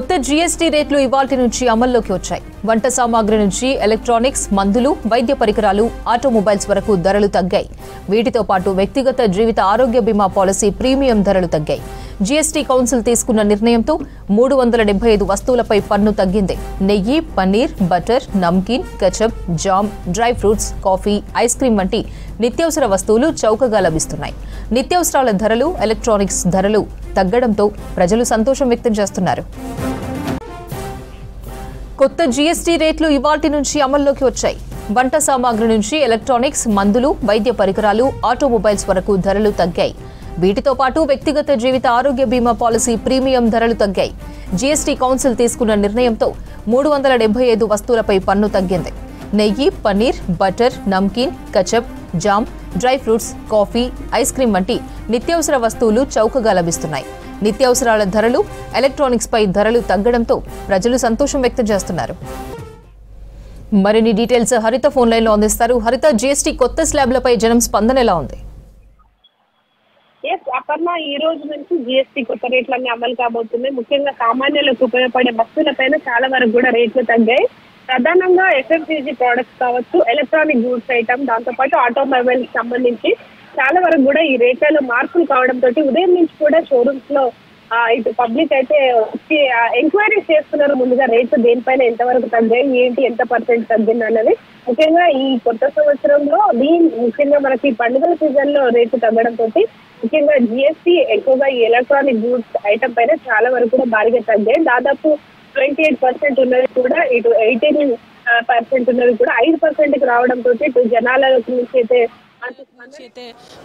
కొత్త జీఎస్టీ రేట్లు ఇవాల్టి నుంచి అమల్లోకి వచ్చాయి. వంట సామాగ్రి నుంచి ఎలక్ట్రానిక్స్, మందులు, వైద్య పరికరాలు, ఆటోమొబైల్స్ వరకు ధరలు తగ్గాయి. వీటితో పాటు వ్యక్తిగత జీవిత ఆరోగ్య బీమా పాలసీ ప్రీమియం ధరలు తగ్గాయి. జీఎస్టీ కౌన్సిల్ తీసుకున్న నిర్ణయంతో 375 వస్తువులపై పన్ను తగ్గింది. నెయ్యి, paneer, butter, namkeen, ketchup, jam, dry fruits, coffee, ice cream వంటి నిత్యావసర వస్తువులు చౌకగా లభిస్తున్నాయి. నిత్యావసరాల ధరలు, ఎలక్ట్రానిక్స్ ధరలు తగ్గడంతో ప్రజలు సంతోషం వ్యక్తం చేస్తున్నారు. కొత్త జీఎస్టీ రేట్లు ఇవాల్టి నుంచి అమల్లోకి వచ్చాయి. వంట సామాగ్రి నుంచి ఎలక్ట్రానిక్స్, మందులు, వైద్య పరికరాలు, ఆటోమొబైల్స్ వరకు ధరలు తగ్గాయి. వీటితో పాటు వ్యక్తిగత జీవిత ఆరోగ్య బీమా పాలసీ ప్రీమియం ధరలు తగ్గాయి. జీఎస్టీ కౌన్సిల్ తీసుకున్న నిర్ణయంతో 375 వస్తువులపై పన్ను తగ్గింది. నెయ్యి, paneer, butter, namkeen, ketchup, jam, dry fruits, coffee, ice cream వంటి నిత్యావసర వస్తువులు చౌకగా లభిస్తున్నాయి. నిత్యావసరాల ధరలు, ఎలక్ట్రానిక్స్ పై ధరలు తగ్గడంతో ప్రజలు సంతోషం వ్యక్తం చేస్తున్నారు. మరిన్ని డీటెయిల్స్ హరిత ఫోన్ లైన్ లో అందిస్తారు. హరిత, జీఎస్టీ కొత్త స్లాబ్లపై జనం స్పందన ఎలా ఉంది? అపర్ణ, ఈ రోజు నుంచి జీఎస్టీ కొత్త రేట్లన్నీ అమలు కాబోతున్నాయి. ముఖ్యంగా సామాన్యులకు ఉపయోగపడే వస్తువులపైన చాలా వరకు కూడా రేట్లు తగ్గాయి. ప్రధానంగా ఎఫ్ఎంసీజీ ప్రోడక్ట్స్ కావచ్చు, ఎలక్ట్రానిక్ గూడ్స్ ఐటమ్, దాంతోపాటు ఆటోమొబైల్ సంబంధించి చాలా వరకు కూడా ఈ రేట్లలో మార్పులు కావడంతో ఉదయం నుంచి కూడా షోరూమ్స్ లో ఇటు పబ్లిక్ అయితే వచ్చి ఎంక్వైరీస్ చేస్తున్నారు. ముందుగా రేట్లు దేనిపైన ఎంతవరకు తగ్గాయి, ఏంటి, ఎంత పర్సెంట్ తగ్గింది అన్నది. ముఖ్యంగా ఈ కొత్త సంవత్సరంలో ముఖ్యంగా మనకి పండుగల సీజన్ లో రేట్లు తగ్గడంతో ముఖ్యంగా జిఎస్టీ ఎక్కువగా ఈ ఎలక్ట్రానిక్ గూడ్స్ ఐటమ్ పైన చాలా వరకు కూడా భారీగా తగ్గాయి. దాదాపు 28% ఉన్నది కూడా, ఇటు 18% ఉన్నది కూడా 5% కి రావడంతో ఇటు జనాల నుంచి అయితే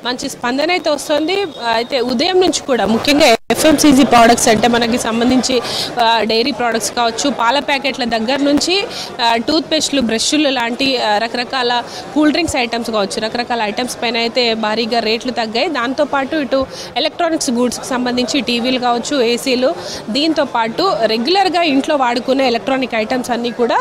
మంచి స్పందన అయితే వస్తుంది. అయితే ఉదయం నుంచి కూడా ముఖ్యంగా ఎఫ్ఎంసీజీ ప్రోడక్ట్స్ అంటే మనకి సంబంధించి డైరీ ప్రోడక్ట్స్ కావచ్చు, పాల ప్యాకెట్ల దగ్గర నుంచి టూత్ పేస్ట్లు, బ్రష్లు లాంటి రకరకాల కూల్ డ్రింక్స్ ఐటమ్స్ కావచ్చు, రకరకాల ఐటమ్స్ పైన అయితే భారీగా రేట్లు తగ్గాయి. దాంతోపాటు ఇటు ఎలక్ట్రానిక్స్ గూడ్స్కి సంబంధించి టీవీలు కావచ్చు, ఏసీలు, దీంతో పాటు రెగ్యులర్గా ఇంట్లో వాడుకునే ఎలక్ట్రానిక్ ఐటమ్స్ అన్నీ కూడా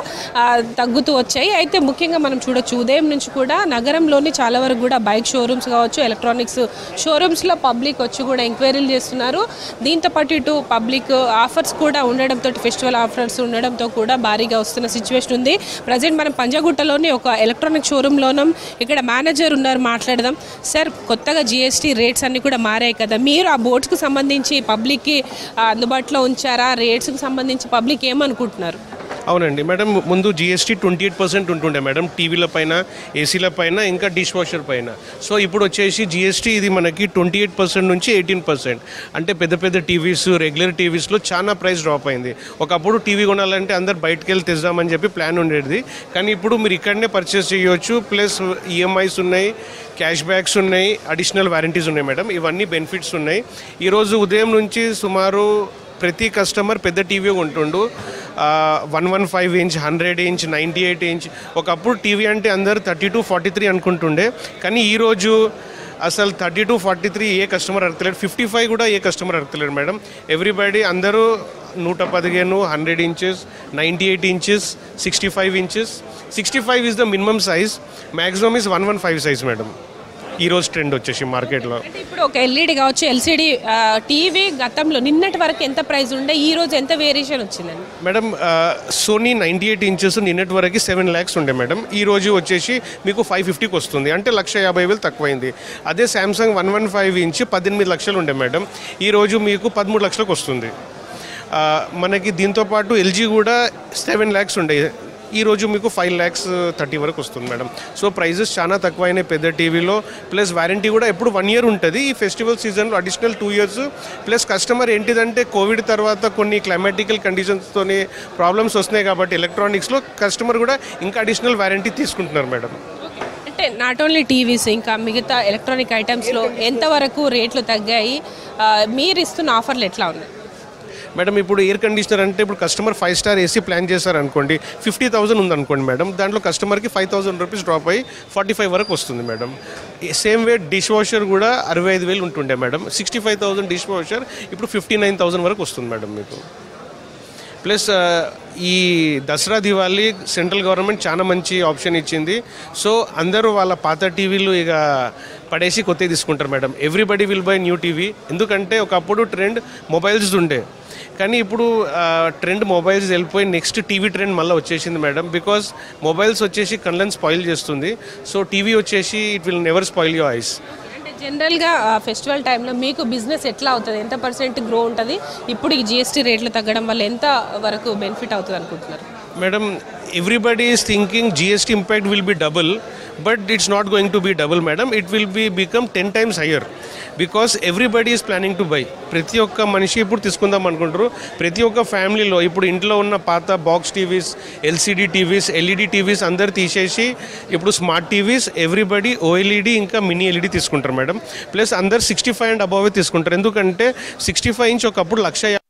తగ్గుతూ వచ్చాయి. అయితే ముఖ్యంగా మనం చూడొచ్చు ఉదయం నుంచి కూడా నగరంలోని చాలా వరకు కూడా బైక్ షోరూమ్స్ కావచ్చు, ఎలక్ట్రానిక్స్ షోరూమ్స్లో పబ్లిక్ వచ్చి కూడా ఎంక్వైరీలు చేస్తున్నారు. దీంతో పాటు ఇటు పబ్లిక్ ఆఫర్స్ కూడా ఉండడంతో, ఫెస్టివల్ ఆఫర్స్ ఉండడంతో కూడా భారీగా వస్తున్న సిచ్యువేషన్ ఉంది. ప్రజెంట్ మనం పంజాగుట్టలోని ఒక ఎలక్ట్రానిక్ షోరూంలోనం, ఇక్కడ మేనేజర్ ఉన్నారు, మాట్లాడదాం. సార్, కొత్తగా జీఎస్టీ రేట్స్ అన్ని కూడా మారాయి కదా, మీరు ఆ బోర్డ్స్కి సంబంధించి పబ్లిక్కి అందుబాటులో ఉంచారా? రేట్స్కి సంబంధించి పబ్లిక్ ఏమనుకుంటున్నారు? అవునండి మేడం, ముందు జీఎస్టీ 28% ఉంటుండే మేడం, టీవీల పైన, ఏసీల పైన, ఇంకా డిష్ వాషర్ పైన. సో ఇప్పుడు వచ్చేసి జీఎస్టీ ఇది మనకి 28% నుంచి 18%. అంటే పెద్ద పెద్ద టీవీస్, రెగ్యులర్ టీవీస్లో చాలా ప్రైస్ డ్రాప్ అయింది. ఒకప్పుడు టీవీ కొనాలంటే అందరు బయటకు వెళ్ళి తెద్దామని చెప్పి ప్లాన్ ఉండేది. కానీ ఇప్పుడు మీరు ఇక్కడనే పర్చేస్ చేయవచ్చు. ప్లస్ ఈఎంఐస్ ఉన్నాయి, క్యాష్ బ్యాక్స్ ఉన్నాయి, అడిషనల్ వారంటీస్ ఉన్నాయి మేడం. ఇవన్నీ బెనిఫిట్స్ ఉన్నాయి. ఈరోజు ఉదయం నుంచి సుమారు ప్రతి కస్టమర్ పెద్ద టీవీ ఉంటుండు. 115 inch, 100 inch, 98 inch. ఒకప్పుడు టీవీ అంటే అందరు 32-43 అనుకుంటుండే. కానీ ఈరోజు అసలు 32-43 ఏ కస్టమర్ అడగలేడు, 55 కూడా ఏ కస్టమర్ అడగలేడు మేడం. ఎవ్రీబడి అందరూ 115, 100 inches, 98 inches, 65 inches. 65 is the minimum size, maximum is 115 size madam. ఈ రోజు ట్రెండ్ వచ్చేసి మార్కెట్లో. ఇప్పుడు ఒక ఎల్ఈడి కావచ్చు, ఎల్సిడి టీవీ గతంలో నిన్నటి వరకు ఎంత ప్రైస్ ఉండే, ఈ రోజు ఎంత వేరియేషన్ వచ్చిందండి మేడం? సోనీ 98 ఇంచెస్ నిన్నటి వరకు 7 lakhs ఉండే మేడం. ఈ రోజు వచ్చేసి మీకు 550కి వస్తుంది, అంటే 1,50,000 తక్కువైంది. అదే శాంసంగ్ 115 ఇంచ్ 18 లక్షలు ఉండే మేడం, ఈ రోజు మీకు 13 లక్షలకు వస్తుంది. మనకి దీంతోపాటు ఎల్జీ కూడా 7 lakhs ఉండే, ఈరోజు మీకు 5,30,000 వరకు వస్తుంది మేడం. సో ప్రైజెస్ చాలా తక్కువైనాయి పెద్ద టీవీలో. ప్లస్ వారంటీ కూడా ఎప్పుడు 1 year ఉంటుంది. ఈ ఫెస్టివల్ సీజన్లో అడిషనల్ 2 years. ప్లస్ కస్టమర్ ఏంటిదంటే కోవిడ్ తర్వాత కొన్ని క్లైమాటికల్ కండిషన్స్తోని ప్రాబ్లమ్స్ వస్తున్నాయి కాబట్టి ఎలక్ట్రానిక్స్లో కస్టమర్ కూడా ఇంకా అడిషనల్ వారంటీ తీసుకుంటున్నారు మేడం. అంటే నాట్ ఓన్లీ టీవీస్, ఇంకా మిగతా ఎలక్ట్రానిక్ ఐటమ్స్లో ఎంతవరకు రేట్లు తగ్గాయి? మీరు ఇస్తున్న ఆఫర్లు ఎట్లా ఉన్నాయి మేడం? ఇప్పుడు ఎయిర్ కండిషనర్ అంటే ఇప్పుడు కస్టమర్ 5 star ఏసీ ప్లాన్ చేశారనుకోండి, 50,000 ఉందనుకోండి మేడం, దాంట్లో కస్టమర్కి 5,000 రూపీస్ డ్రాప్ అయ్యి 45 వరకు వస్తుంది madam. Same way dish washer కూడా 65,000 ఉంటుండే మేడం, 65,000 డిష్ వాషర్ ఇప్పుడు 59,000 వరకు వస్తుంది మేడం మీకు. ప్లస్ ఈ దసరా దివాళీ సెంట్రల్ గవర్నమెంట్ చాలా మంచి ఆప్షన్ ఇచ్చింది. సో అందరూ వాళ్ళ పాత టీవీలు ఇక పడేసి కొత్తవి తీసుకుంటారు madam. Everybody will buy new TV. ఎందుకంటే ఒకప్పుడు ట్రెండ్ మొబైల్స్ ఉండే, కానీ ఇప్పుడు ట్రెండ్ మొబైల్స్ వెళ్ళిపోయి నెక్స్ట్ టీవీ ట్రెండ్ మళ్ళీ వచ్చేసింది మేడం. బికాజ్ మొబైల్స్ వచ్చేసి కళ్ళని స్పాయిల్ చేస్తుంది. సో టీవీ వచ్చేసి it will never spoil your eyes. అంటే జనరల్గా ఫెస్టివల్ టైంలో మీకు బిజినెస్ ఎట్లా అవుతుంది, ఎంత పర్సెంట్ గ్రో ఉంటుంది, ఇప్పుడు ఈ జిఎస్టీ రేట్లు తగ్గడం వల్ల ఎంత వరకు బెనిఫిట్ అవుతుంది అనుకుంటున్నారు? Madam, everybody is thinking GST impact will be double, but it's not going to be double, madam. It will become 10 times higher because everybody is planning to buy. ప్రతి ఒక్క మనిషి ఇప్పుడు తీసుకుందాం అనుకుంటారు. ప్రతి ఒక్క ఫ్యామిలీలో ఇప్పుడు ఇంట్లో ఉన్న పాత box TVs, LCD TVs, LED TVs అందరు తీసేసి ఇప్పుడు స్మార్ట్ టీవీస్, ఎవ్రీబడి ఓఎల్ఈడి ఇంకా మినీ ఎల్ఈడి తీసుకుంటారు మేడం. ప్లస్ అందరు 65 అండ్ అబవ్ తీసుకుంటారు. ఎందుకంటే 65 ఇంచ్ ఒకప్పుడు 1,50,000